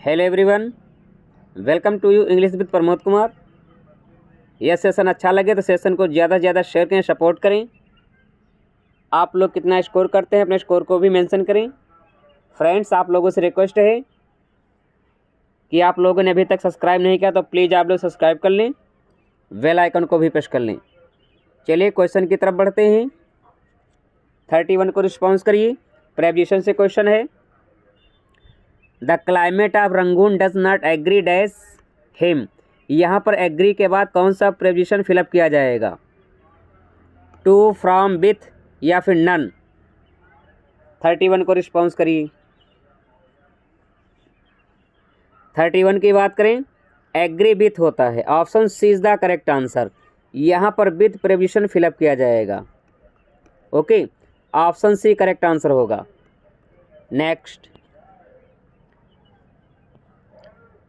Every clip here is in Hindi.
Hello everyone, welcome to you English with Pramod Kumar. यह सेशन अच्छा लगे तो सेशन को ज़्यादा से ज़्यादा शेयर करें, सपोर्ट करें। आप लोग कितना स्कोर करते हैं अपने स्कोर को भी मेंशन करें। फ्रेंड्स, आप लोगों से रिक्वेस्ट है कि आप लोगों ने अभी तक सब्सक्राइब नहीं किया तो प्लीज़ आप लोग सब्सक्राइब कर लें, बेल आइकन को भी प्रेस कर लें। चलिए क्वेश्चन की तरफ बढ़ते हैं। 31 को रिस्पॉन्स करिए। प्रेपोजिशन से क्वेश्चन है। The climate of Rangoon does not agree dash him. यहाँ पर एग्री के बाद कौन सा प्रेपोजिशन फिलअप किया जाएगा? टू, फ्रॉम, विथ या फिर नन। 31 को रिस्पॉन्स करिए। 31 की बात करें, एग्री विथ होता है। Option C is the correct answer. यहाँ पर विथ प्रेपोजिशन फिलअप किया जाएगा। Okay, option C correct answer होगा। नेक्स्ट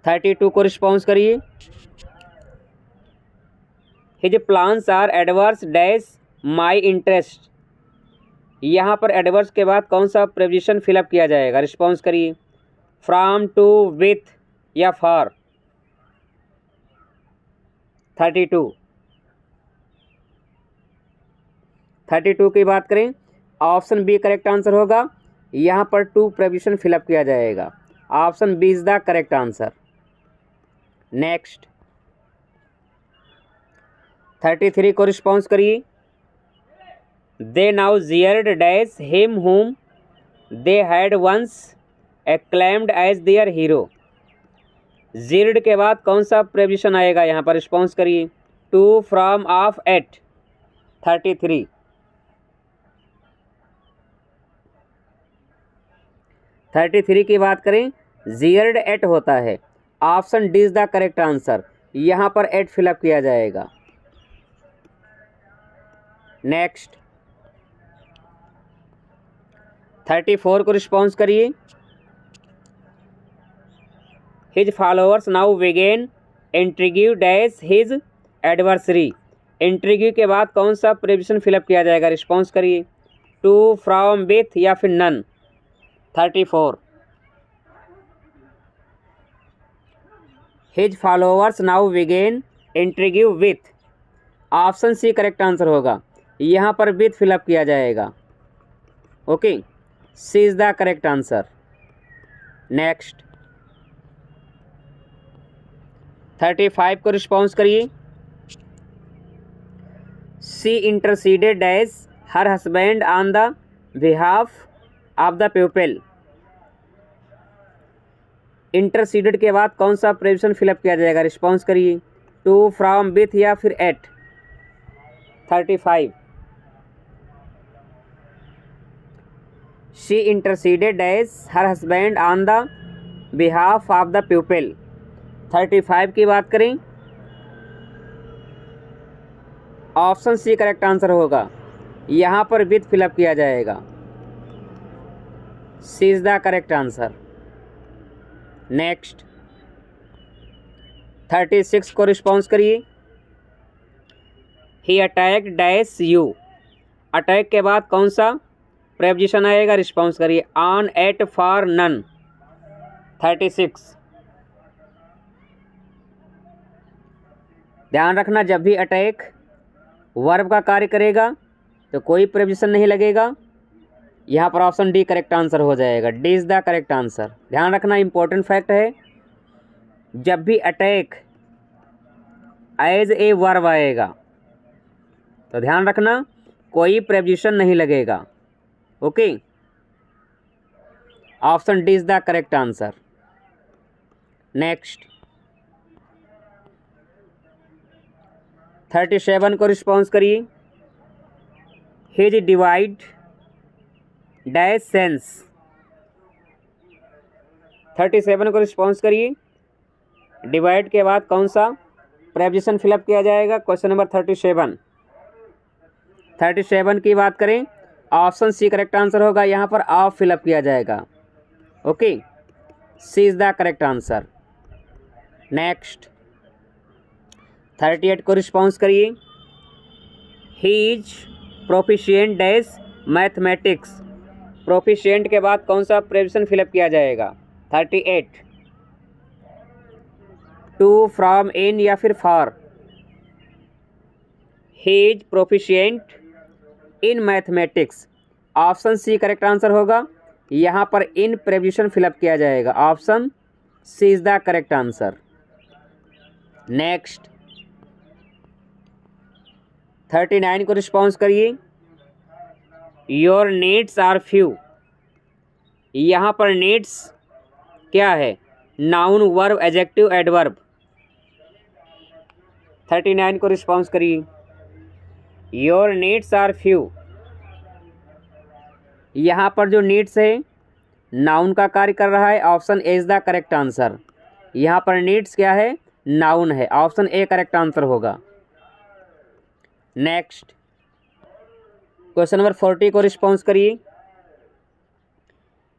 32 को रिस्पॉन्स करिए। His plans are adverse dash my interest. यहाँ पर एडवर्स के बाद कौन सा प्रेपोजिशन फिलअप किया जाएगा? रिस्पॉन्स करिए। फ्रॉम, टू, विथ या फॉर। 32 की बात करें, ऑप्शन बी करेक्ट आंसर होगा। यहाँ पर टू प्रेपोजिशन फिलअप किया जाएगा। Option B is the correct answer. Next 33 को रिस्पॉन्स करिए। They now jeered dash him whom they had once acclaimed as their hero. Jeered के बाद कौन सा प्रेपोजिशन आएगा? यहाँ पर रिस्पॉन्स करिए। To, from, of, eight. 33 की बात करें, जेयर्ड एट होता है। Option D is the correct answer. यहाँ पर एट फिलअप किया जाएगा। नेक्स्ट 34 को रिस्पॉन्स करिए। His followers now began intrigue dash his adversary. Intrigue के बाद कौन सा प्रेपोजिशन फिलअप किया जाएगा? रिस्पॉन्स करिए। टू, फ्रॉम, विथ या फिर none. 34 his followers now began intrigue with. Option C correct answer होगा। यहाँ पर विथ फिलअप किया जाएगा। Okay, C is the correct answer. Next 35 को रिस्पॉन्स करिए। She interceded dash her husband on the behalf of the people. Interceded के बाद कौन सा प्रेपोजिशन फिलअप किया जाएगा? रिस्पॉन्स करिए। टू, फ्रॉम, विथ या फिर at. 35 she interceded dash her husband on the behalf of the people. 35 की बात करें, ऑप्शन सी करेक्ट आंसर होगा। यहाँ पर विथ फिलअप किया जाएगा। C is the correct answer. Next 36 को रिस्पॉन्स करिए। He attack dash you. Attack के बाद कौन सा प्रेपोजिशन आएगा? रिस्पॉन्स करिए। On, eight, for, none. 36 ध्यान रखना, जब भी अटैक वर्ब का कार्य करेगा तो कोई प्रेपोजिशन नहीं लगेगा। यहाँ पर ऑप्शन डी करेक्ट आंसर हो जाएगा। D is the correct answer. ध्यान रखना, इंपॉर्टेंट फैक्ट है, जब भी अटैक एज ए वर्ब आएगा तो ध्यान रखना कोई प्रेपोजिशन नहीं लगेगा। Okay, option D is the correct answer. Next 37 को रिस्पॉन्स करिए। His divide dash sense. 37 को रिस्पॉन्स करिए। डिवाइड के बाद कौन सा प्रेपोजिशन फिलअप किया जाएगा? क्वेश्चन नंबर 37 की बात करें, ऑप्शन सी करेक्ट आंसर होगा। यहाँ पर ऑफ फिलअप किया जाएगा। Okay, C is the correct answer. Next 38 को रिस्पॉन्स करिए। He is proficient dash mathematics. Proficient के बाद कौन सा प्रेपोजिशन फिलअप किया जाएगा? 38 टू, फ्रॉम, इन या फिर for. He is proficient in mathematics. Option C correct answer होगा। यहाँ पर इन प्रेपोजिशन फिलअप किया जाएगा। Option C is the correct answer. Next 39 को रिस्पॉन्स करिए। Your needs are few. यहाँ पर नीड्स क्या है? Noun, verb, adjective, adverb. 39 को रिस्पॉन्स करिए। Your needs are few. यहाँ पर जो नीड्स है नाउन का कार्य कर रहा है। Option A is the correct answer. यहाँ पर नीड्स क्या है? नाउन है। ऑप्शन ए करेक्ट आंसर होगा। नेक्स्ट क्वेश्चन नंबर 40 को रिस्पॉन्स करिए।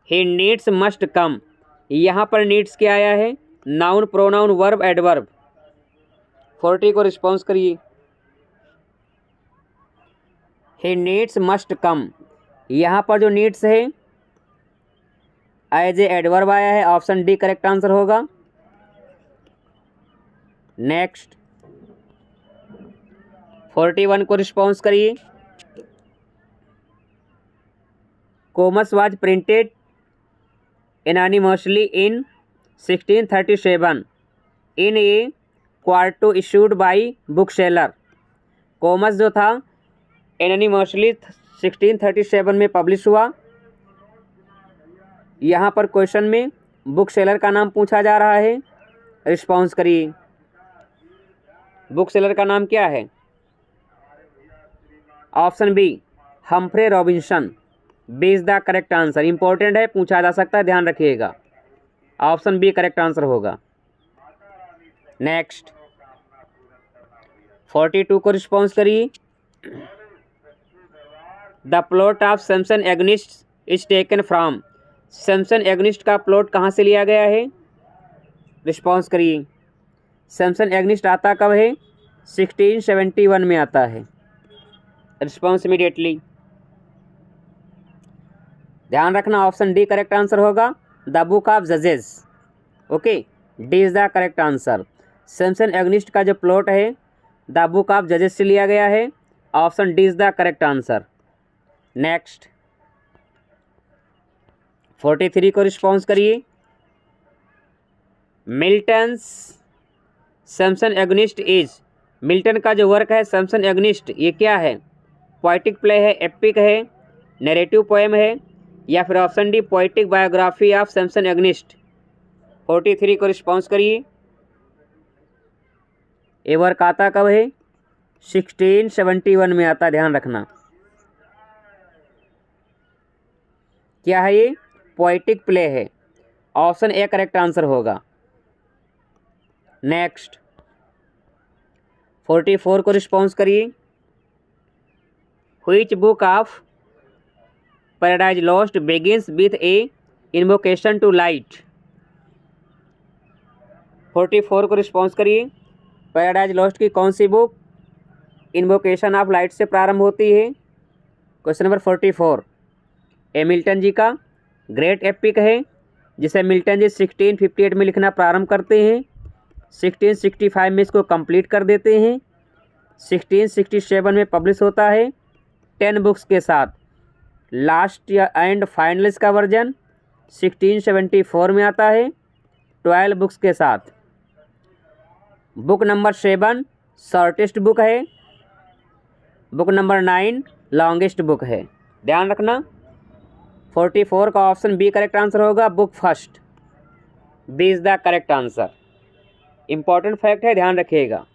He needs must come. यहाँ पर नीड्स क्या आया है? Noun, pronoun, verb, adverb. 40 को रिस्पॉन्स करिए। He needs must come. यहाँ पर जो नीड्स है एज ए एडवर्ब आया है। ऑप्शन डी करेक्ट आंसर होगा। नेक्स्ट 41 को रिस्पॉन्स करिए। Comus was printed anonymously in 1637 in a quarto issued by book seller. Comus जो था एनॉनिमसली 1637 में पब्लिश हुआ। यहाँ पर क्वेश्चन में बुक सेलर का नाम पूछा जा रहा है। रिस्पॉन्स करिए। बुक सेलर का नाम क्या है? Option B Humphrey Robinson. B is the correct answer. Important है, पूछा जा सकता है, ध्यान रखिएगा। ऑप्शन बी करेक्ट आंसर होगा। नेक्स्ट 42 को रिस्पॉन्स करिए। The plot of Samson Agonistes is taken from. Samson Agonistes का प्लॉट कहाँ से लिया गया है? रिस्पॉन्स करिए। सैमसन एगनिस्ट आता कब है? 1671 में आता है। Response immediately. ध्यान रखना, ऑप्शन डी करेक्ट आंसर होगा। द बुक ऑफ जजेस। Okay, D is the correct answer. Samson Agonistes का जो प्लॉट है द बुक ऑफ जजेस से लिया गया है। Option D is the correct answer. Next 43 को रिस्पॉन्स करिए। Milton's Samson Agonistes is. Milton का जो वर्क है सैमसन एगनिस्ट, ये क्या है? पोएटिक प्ले है, एपिक है, नैरेटिव पोएम है, या फिर option D poetic biography of Samson agonist. 43 को रिस्पॉन्स करिए। ये वर्क आता कब है? 1671 में आता, ध्यान रखना। क्या है ये? पोएटिक प्ले है। ऑप्शन ए करेक्ट आंसर होगा। नेक्स्ट 44 को रिस्पॉन्स करिए। Which book of Paradise Lost begins with a invocation to light. 44 को रिस्पॉन्स करिए। पैराडाइज लॉस्ट की कौन सी बुक इन्वोकेशन ऑफ लाइट से प्रारंभ होती है? Question number 44 A Milton ji का ग्रेट एपिक है, जिसे मिल्टन जी 1658 में लिखना प्रारंभ करते हैं। 1665 में इसको कंप्लीट कर देते हैं। 1667 में पब्लिश होता है 10 बुक्स के साथ। लास्ट एंड फाइनल इसका वर्जन 1674 में आता है 12 बुक्स के साथ। बुक नंबर 7 शॉर्टेस्ट बुक है। बुक नंबर 9 लॉन्गेस्ट बुक है। ध्यान रखना, 44 का ऑप्शन बी करेक्ट आंसर होगा। Book first, B is the correct answer. Important fact है, ध्यान रखिएगा।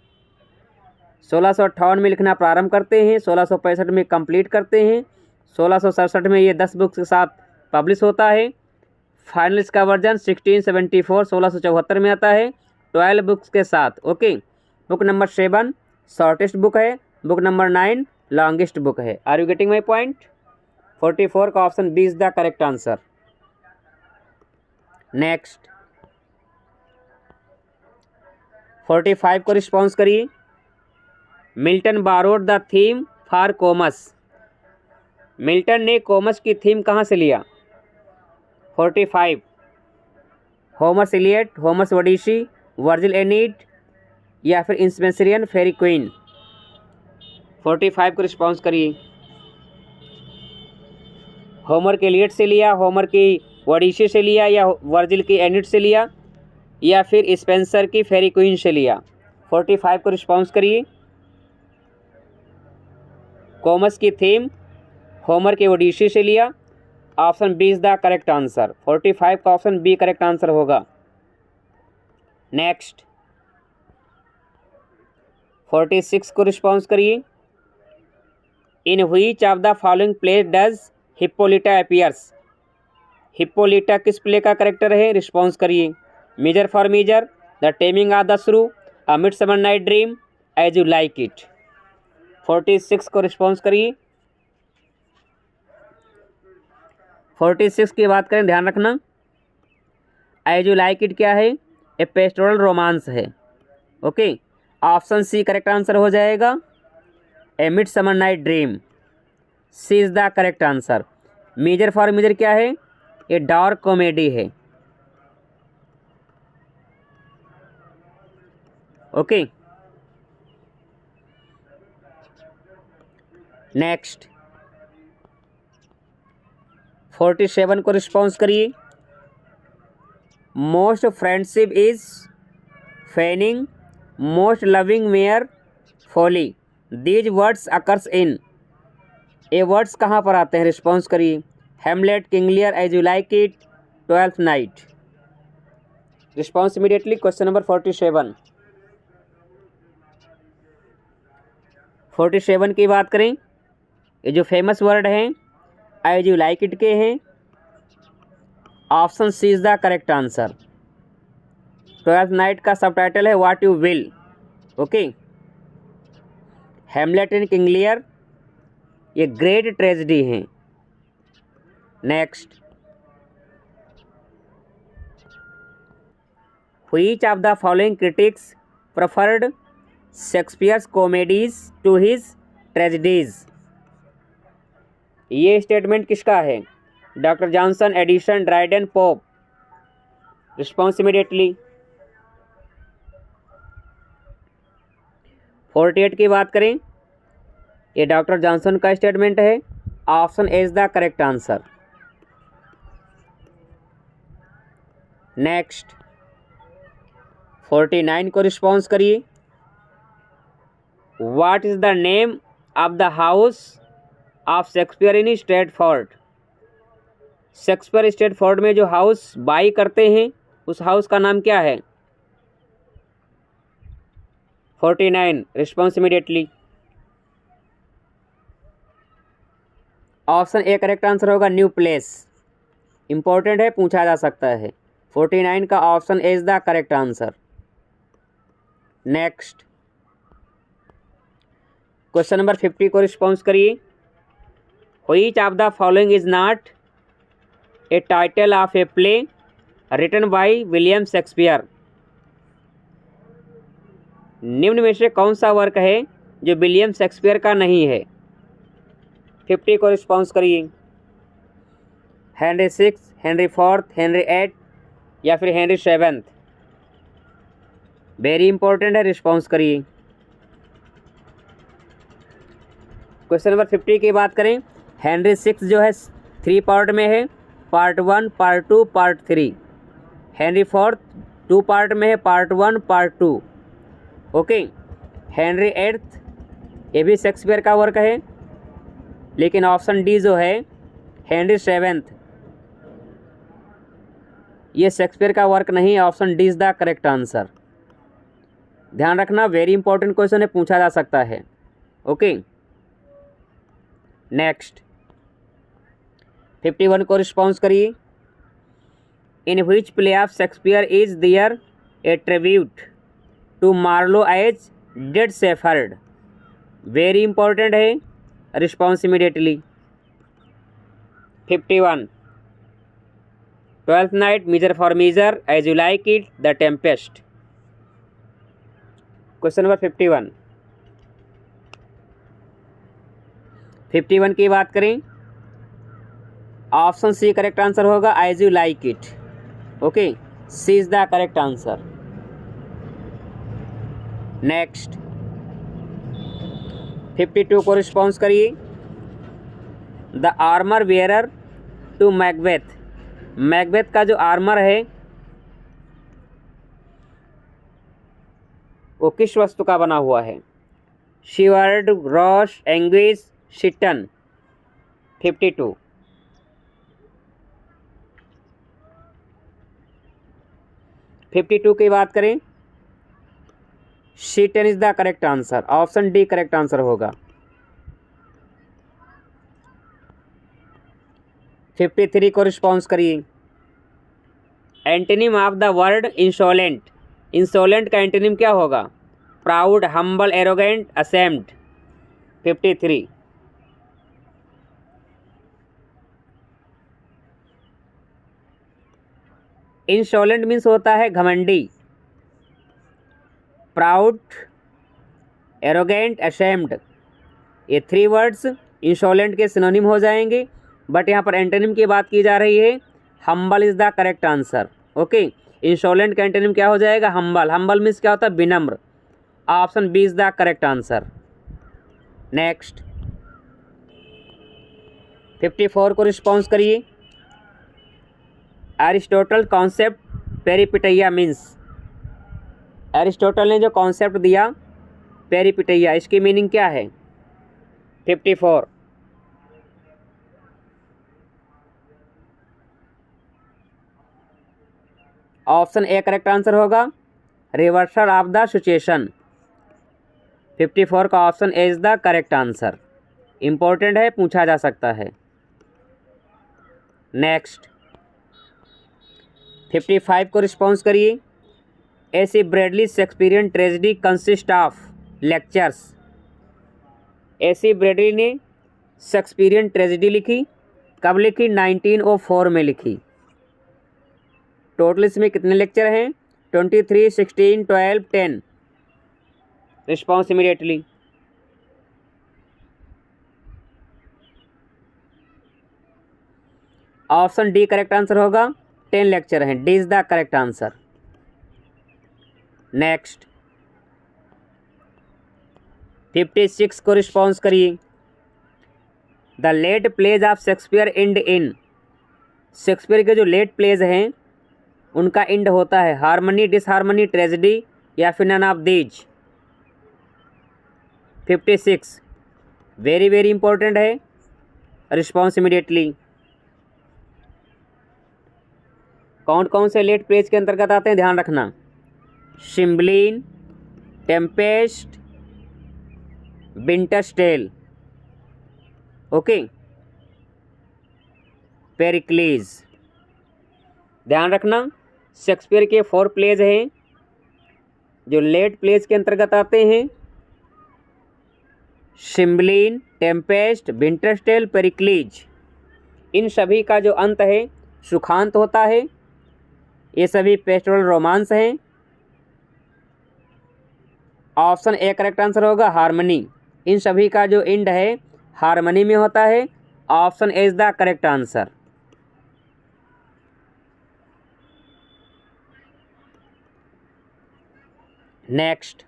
1658 में लिखना प्रारंभ करते हैं, 1665 में कंप्लीट करते हैं, 1667 में ये 10 बुक्स के साथ पब्लिश होता है। फाइनल इसका वर्जन 1674 1674 में आता है 12 बुक्स के साथ। Okay, book number 7 shortest book है। बुक नंबर 9 लॉन्गेस्ट बुक है। Are you getting my point? 44 का option B is the correct answer. Next 45 को रिस्पॉन्स करिए। Milton borrowed the theme for Comus. Milton ने कोमस की थीम कहाँ से लिया? 45 Homer's Iliad, Homer's Odyssey, Virgil Aeneid या फिर इंस्पेंसरियन फेरी क्वीन। 45 को रिस्पॉन्स करिए। होमर के एलियट से लिया, होमर की ओडिसी से लिया, या वर्जिल की एनीड से लिया, या फिर स्पेंसर की फेरी क्वीन से लिया। 45 को रिस्पॉन्स करिए। कॉमर्स की थीम होमर के ओडिसी से लिया। Option B is the correct answer. 45 का ऑप्शन बी करेक्ट आंसर होगा। नेक्स्ट 46 को रिस्पॉन्स करिए। In which of the following play does Hippolyta appears. Hippolyta किस प्ले का करेक्टर है? रिस्पॉन्स करिए। Measure for measure, the taming of the shrew, a midsummer night dream, as you like it. 46 को रिस्पॉन्स करिए। 46 की बात करें, ध्यान रखना, एज यू लाइक इट क्या है? ए पेस्टोरल रोमांस है। Okay, option C correct answer हो जाएगा। A Midsummer night Dream, C is the correct answer. Measure for Measure क्या है? ये डार्क कॉमेडी है। ओके, नेक्स्ट 47 को रिस्पॉन्स करिए। Most friendship is feigning, most loving mere folly, these words occurs in. ये वर्ड्स कहाँ पर आते हैं? रिस्पॉन्स करिए। Hamlet, King Lear, As you like It, Twelfth Night. Response immediately. Question number 47। 47 की बात करें, ये जो फेमस वर्ड हैं एज यू लाइक इट के हैं। Option C is the correct answer. Twelfth night का सबटाइटल है what you will. Okay, Hamlet and King Lear ये ग्रेट ट्रेजेडी हैं। Next, which of the following critics preferred Shakespeare's comedies to his tragedies. ये स्टेटमेंट किसका है? Doctor Johnson, Addison, Dryden, Pope. Response immediately. 48 की बात करें, ये डॉक्टर जॉनसन का स्टेटमेंट है। Option A is the correct answer. Next 49 को रिस्पॉन्स करिए। What is the name of the house of Shakespeare in Stratford. Shakespeare Stratford में जो हाउस बाई करते हैं उस हाउस का नाम क्या है? 49 response immediately. Option A correct answer होगा, न्यू प्लेस। इंपॉर्टेंट है, पूछा जा सकता है। 49 का option A is the correct answer. Next question number 50 को रिस्पॉन्स करिए। Which of the following is not a title of a play written by William Shakespeare. निम्न में से कौन सा वर्क है जो विलियम शेक्सपियर का नहीं है? 50 को रिस्पॉन्स करिए। हेनरी 6, हेनरी 4, हेनरी 8 या फिर हेनरी 7। वेरी इंपॉर्टेंट है, रिस्पॉन्स करिए। क्वेश्चन नंबर 50 की बात करें, हेनरी 6 जो है 3 पार्ट में है, part 1, part 2, part 3। Henry 4 2 part में है, पार्ट 1, पार्ट 2। ओके, हेनरी 8 ये भी शेक्सपियर का वर्क है, लेकिन ऑप्शन डी जो है हेनरी 7 ये शेक्सपियर का वर्क नहीं है। Option D is the correct answer. ध्यान रखना, वेरी इंपॉर्टेंट क्वेश्चन है, पूछा जा सकता है। ओके, नेक्स्ट 51 को रिस्पॉन्स करिए। In which play of Shakespeare is there a tribute to Marlowe as dead shepherd. Very important है, response immediately. 51 Twelfth Night, Measure for Measure, As you like It, the Tempest. Question number 51 की बात करें, ऑप्शन सी करेक्ट आंसर होगा, As you like It. Okay, C is the correct answer. Next 52 को रिस्पॉन्स करिए। The armour wearer to Macbeth, Macbeth का जो आर्मर है वो किस वस्तु का बना हुआ है? शिवर्ड, रॉश, एंग्विस, शिटन। 52 52 की बात करें, Seyton is the correct answer. Option D correct answer होगा। 53 को रिस्पॉन्स करिए। Antonym of the word insolent, insolent का एंटोनिम क्या होगा? Proud, humble, arrogant, assumed. 53 insolent means होता है घमंडी, प्राउड, एरोगेंट, असेम्ड, ये 3 वर्ड्स इंसोलेंट के सिनोनिम हो जाएंगे, बट यहाँ पर एंटोनिम की बात की जा रही है। Humble is the correct answer. Okay, insolent का एंटोनिम क्या हो जाएगा? हम्बल। हम्बल मीन्स क्या होता है? विनम्र। Option B is the correct answer. Next 54 को रिस्पॉन्स करिए। Aristotle concept peripeteia means, Aristotle ने जो कॉन्सेप्ट दिया पेरिपिटैया, इसकी मीनिंग क्या है? 54 ऑप्शन ए करेक्ट आंसर होगा, रिवर्सल ऑफ द सिचुएशन। 54 का option A is the correct answer. Important है, पूछा जा सकता है। नेक्स्ट 55 को रिस्पॉन्स करिए। AC Bradley Shakespearean tragedy consist of lectures, AC Bradley ने शेक्सपियरियन ट्रेजेडी लिखी, कब लिखी? 1904 में लिखी। टोटल इसमें कितने लेक्चर हैं? 23, 16, 12, 10। Response immediately. Option D correct answer होगा, 10 लेक्चर हैं। D is the correct answer. Next 56 को रिस्पॉन्स करिए। The late plays of Shakespeare end in, Shakespeare के जो लेट प्लेज हैं उनका एंड होता है हार्मनी, डिसहार्मनी, ट्रेजेडी या फिर none of these. 56 very very important है। Response immediately. कौन कौन से लेट प्लेज के अंतर्गत आते हैं ध्यान रखना? Cymbeline, Tempest, Winter's Tale, okay, Pericles. ध्यान रखना, शेक्सपियर के 4 प्लेज हैं जो लेट प्लेज के अंतर्गत आते हैं। Cymbeline, Tempest, Winter's Tale, Pericles. इन सभी का जो अंत है सुखांत होता है। ये सभी पेस्टोरल रोमांस हैं। ऑप्शन ए करेक्ट आंसर होगा, हार्मनी। इन सभी का जो एंड है हार्मनी में होता है। Option A is the correct answer. Next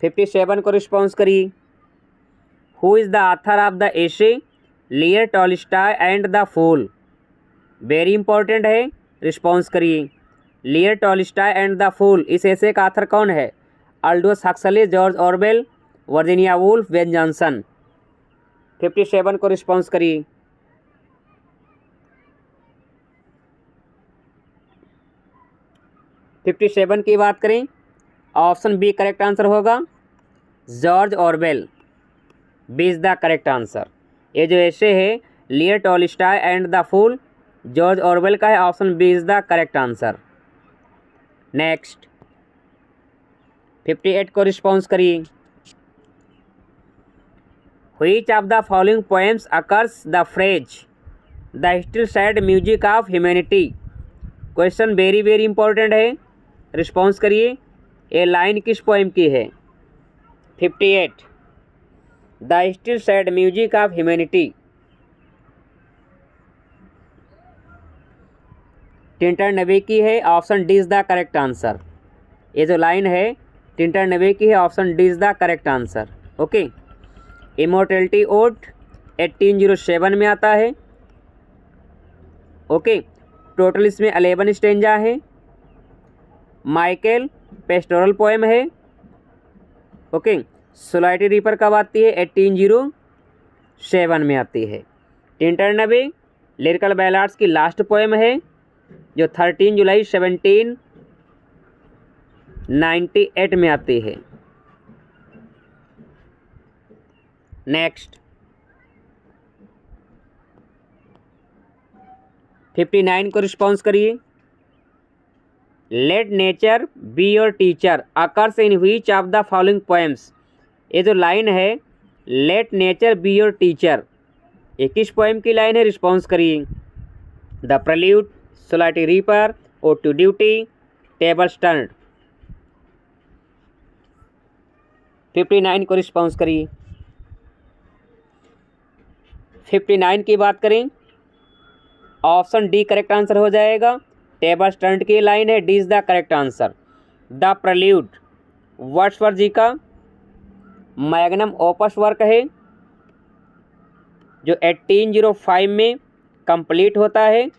57 को रिस्पॉन्स करिए। Who is the author of the essay Lear Tolstoy and the Fool? Very important है, रिस्पॉन्स करिए। Lear Tolstoy and the Fool, इस एसे का ऑथर कौन है? Aldous Huxley, George Orwell, Virginia Woolf, Ben Johnson. 57 को रिस्पॉन्स करिए। फिफ्टी 57 की बात करें, ऑप्शन बी करेक्ट आंसर होगा, George Orwell. B is the correct answer. ये जो ऐसे है Lear Tolstoy and the fool, George Orwell का है। Option B is the correct answer. Next 58 को रिस्पॉन्स करिए। Which of the following poems occurs the phrase the still sad music of humanity? Question very very important है, रिस्पॉन्स करिए। ये लाइन किस पोएम की है? 58 the still sad music of humanity. Tintern Abbey की है, option D is the correct answer. ये जो लाइन है टिंटर नबी की है, option D is the correct answer. Okay. Immortality ode 1807 में आता है। ओके। टोटल इसमें 11 स्टेंजा है। माइकल पेस्टोरल पोएम है। ओके। सोलाइटी रीपर कब आती है? 1807 में आती है। टिंटर नबी लिरिकल बैलाड्स की लास्ट पोएम है जो 13 जुलाई 1798 में आती है। नेक्स्ट 59 को रिस्पॉन्स करिए। Let nature be your teacher occurs in which of the following poems. ये जो लाइन है let nature be your teacher, ये किस पोएम की लाइन है? रिस्पॉन्स करिए। The Prelude, Solitary Reaper, Ode to Duty, Tables Turned. 59 को रिस्पॉन्स करिए। 59 की बात करें, ऑप्शन डी करेक्ट आंसर हो जाएगा। टेबल्स टर्न्ड की लाइन है, D is the correct answer. The Prelude Wordsworth ji का मैग्नम ओपस वर्क है जो 1805 में कंप्लीट होता है,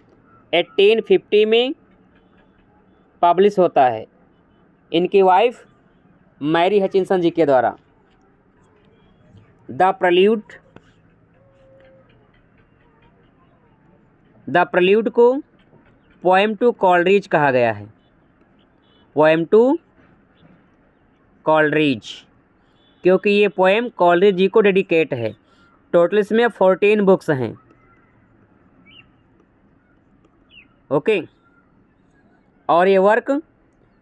1850 में पब्लिश होता है इनकी वाइफ मैरी हचिंसन जी के द्वारा। द प्रेल्यूड को पोएम टू कॉलरिज कहा गया है। पोएम टू कॉलरिज क्योंकि ये पोएम कॉलरिज जी को डेडिकेट है। टोटल इसमें 14 बुक्स हैं। ओके। और ये वर्क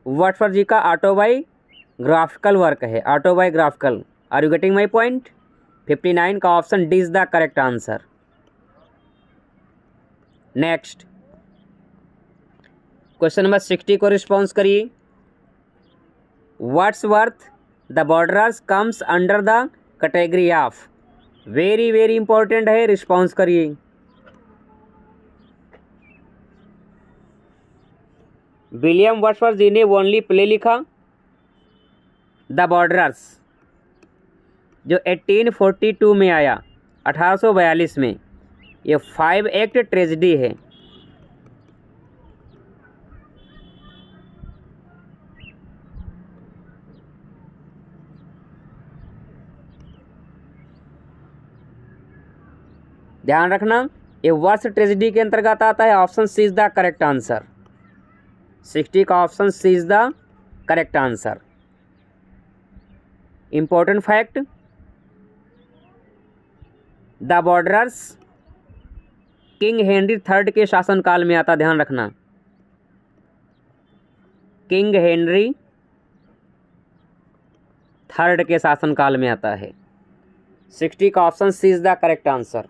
वर्ड्सवर्थ जी का ऑटोबायोग्राफिकल वर्क है, autobiographical. Are you getting my point? 59 का option D is the correct answer. Next question number 60 को रिस्पॉन्स करिए। Wordsworth the borderers comes under the category of. Very very important है, रिस्पॉन्स करिए। विलियम वर्ड्सवर्थ जी ने ओनली प्ले लिखा द बॉर्डर्स जो 1842 में आया, 1842 में। ये 5 एक्ट ट्रेजेडी है। ध्यान रखना ये वर्ष ट्रेजेडी के अंतर्गत आता है। Option C is the correct answer. 60 का option C is the correct answer. Important fact, the borderers King Henry third के शासनकाल में आता। ध्यान रखना किंग हेनरी थर्ड के शासनकाल में आता है। 60 का option C is the correct answer.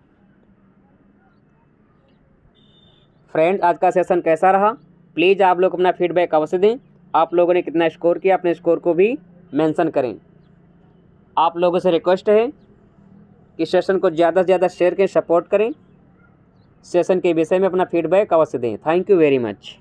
Friends आज का सेशन कैसा रहा प्लीज़ आप लोग अपना फीडबैक अवश्य दें। आप लोगों ने कितना स्कोर किया अपने स्कोर को भी मेंशन करें। आप लोगों से रिक्वेस्ट है कि सेशन को ज़्यादा से ज़्यादा शेयर करें, सपोर्ट करें। सेशन के विषय में अपना फीडबैक अवश्य दें। Thank you very much.